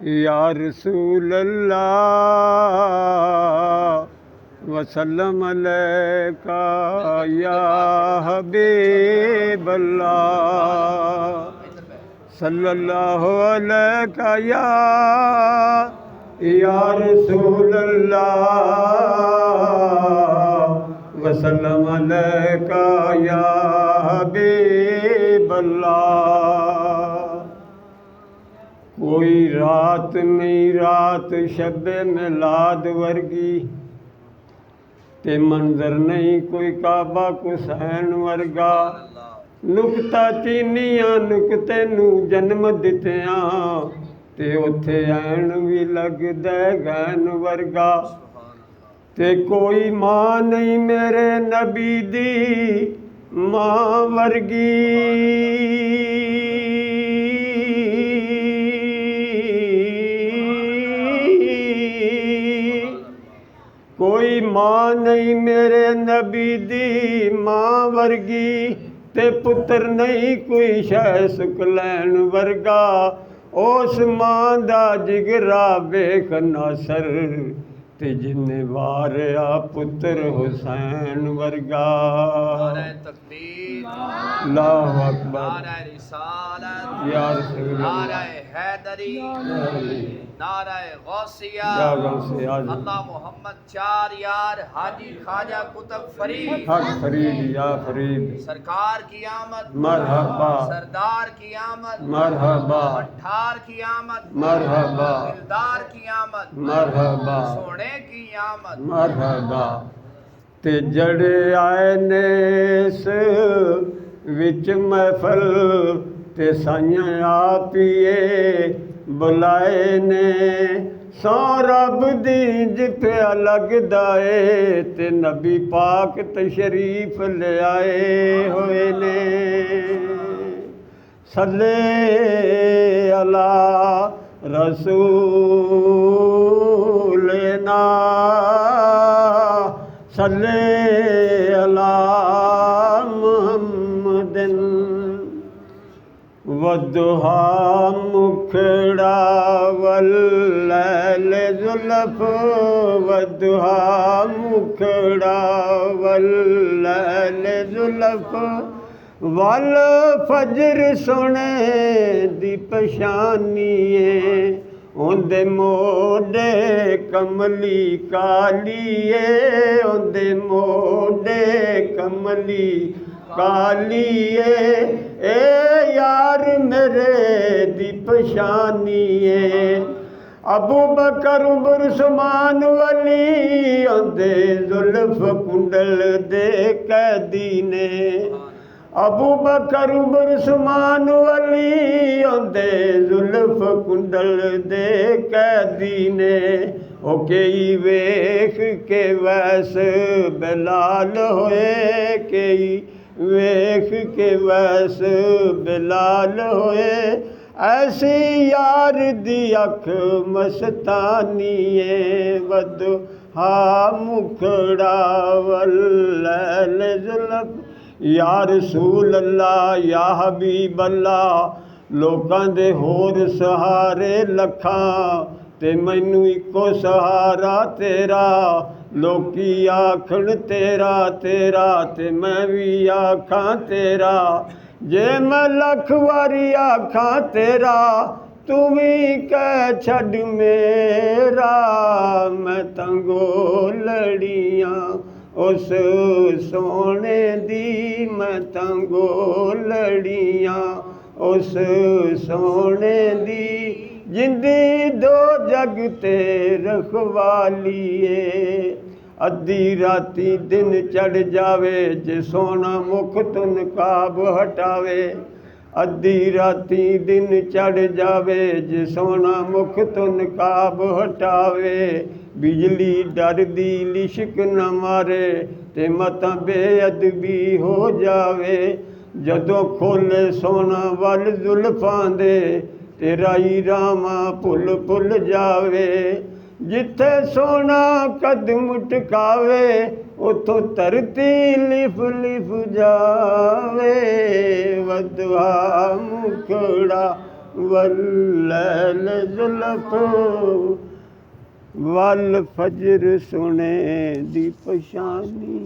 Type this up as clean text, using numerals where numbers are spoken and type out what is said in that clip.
या रसूल अल्लाह वसल्लम अलैका या हबीब अल्लाह सल्लल्लाहु अलैका या रसूल अल्लाह वसल्लम अलैका या हबीब अल्लाह। कोई रात नहीं रात शब मिलाद वर्गी ते मंजर नहीं कोई काबा हुसैन वर्गा। नुकता चीनियां नुकते नू जन्म दित्तियां ते उत्थे ऐन भी लगदा गैन वर्गा। ते कोई मां नहीं मेरे नबी दी मां वर्गी। कोई मां नहीं मेरे नबी दी मां वर्गी ते पुत्र नहीं कोई शह सुख लैन वर्गा। उस मां दा जिगरा वेख नासर ते जिन्ने वारिया पुत्र हुसैन वर्गा। अल्लाहु अकबर या रसूल अल्लाह हैदरी नाराए गौसिया अल्लाह मोहम्मद चार यार हाजी ख्वाजा कुतुब फरीद हक फरीद या फरीद सरकार की आमद मरहबा सरदार की आमद मरहबा अठार की आमद मरहबा दिलदार की आमद मरहबा सोने की आमद मरहबा। ते जड़े आए ने इस विच महफल ते साइयां आपीए बुलाए ने। सौ रब दी जित्थेया लगदा ए ते नबी पाक तशरीफ ले आए होए ने। सल्ले अला रसूलना सल्ले अला मुहम्मदिन। वद्दुहा मुखड़ा वल्लैल जुल्फ वद्दुहा मुखड़ा वल्लैल जुल्फ वल फजर सोने दी पशानीए। उंदे मोढे कमली कालीए उंदे मोढे कमली कालीए। ए यार मेरे दी पशानीए। अबू बकर उमर उस्मान वली उंदे जुल्फ कुंडल दे कैदी ने। अबू बकर उमर उस्मान वली उंदे जुल्फ कुंडल दे कैदी ने। ओ कई वेख के वैस बिलाल होए कई वेख के वैस बिलाल होए। ऐसी यार दी अख मस्तानीए वद्दुहा मुखड़ा वल्लैल जुल्फ। या रसूल अल्लाह या हबीब अल्लाह लोकां दे होर सहारे लखां ते मैनू इको सहारा तेरा। लोकी आखण तेरा तेरा ते मैं भी आखां तेरा। जे मैं लख वारी आखां तेरा तू भी कह छड़ मेरा। मैं तंगो लड़ियां उस सोने दी मैं तंगो लड़ियां उस सोने दी। जिंदी दो जग ते रखवालीए। अद्धी राती दिन चढ़ जावे जे सोना मुख तो नकाब हटावे। अद्धी राती दिन चढ़ जावे जे सोना मुख तो नकाब हटावे। बिजली डर दी लिशक न मारे ते मतां बेअदबी हो जावे। जदों खोले सोना वल जुल्फां दे ते राई रामा भुल भुल जावे। जिथे सोना कदम टकावे ਉਥੋਂ ਧਰਤੀ ਲਿਫ ਲਿਫ ਜਾਵੇ ਵਦਵਾ ਮੁਖੜਾ ਵੱਲ ਜ਼ੁਲਫ ਵੱਲ ਫਜਰ ਸੁਣੇ ਦੀ ਪਛਾਨੀ